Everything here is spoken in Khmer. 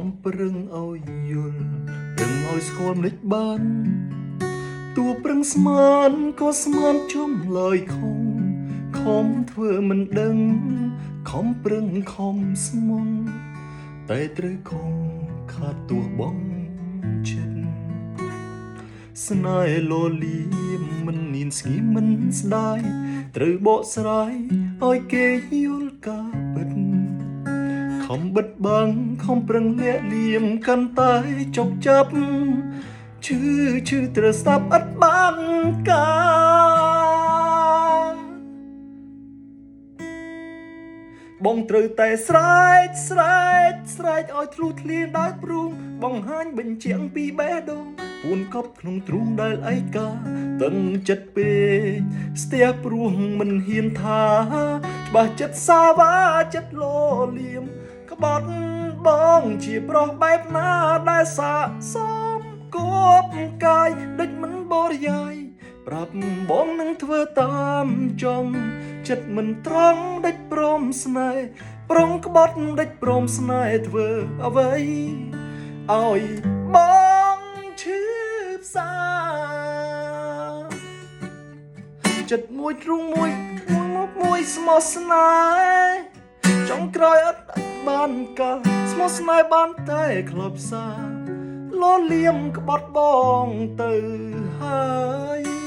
ំប្រឹងឲ្យយល់ប្រឹងឲ្យស្គាល់មិនបានតួប្រឹងស្មានក៏ស្មានជុំឡើយខំធ្វើមិនដឹងខំប្រឹងខំស្មងតែត្រូវខំខាត់ទោះបងចិត្តស្នេហ៍លលៀមមិនមានស្ងៀមមិនស្ដាយត្រូវបកស្រាយឲ្យគេយល់ការពិតខំបិទបាំងខំប្រឹងលាក់លៀមកាន់តែចុកចាប់ឈឺត្រូវស្ដាប់ឥតបានការបងត្រូវតែស្រែកឲ្យធ្លុះធ្លាដោយព្រួងបង្ហាញបញ្ជាំងពីបេះដូងពួនកប់ក្នុងទ្រូងដែលឯកាតឹងចិត្តពេកស្ទះព្រោះមិនហ៊ានថាច្បាស់ចិត្តសាវាចិត្តលោលៀមក្បត់បងជាប្រុសបែបណាដែលសាកសមគប់កាយដូចមិនបរិយាយប្រាប់បងនឹងធ្វើតាមចង់ចិត្តមិនត្រង់ដេចព្រមស្នេហ៍ប្រុងក្បត់ដេចព្រមស្នេហ៍ធ្វើអ្វីឲ្យបងឈឺផ្សាចិត្តមួយទ្រូងមួយស្មោះស្នេហ៍ចង់ក្រោយអត់បានកាស្មោះស្នេហ៍បានតែក្លបសាលលៀមក្បត់បងទៅហើយ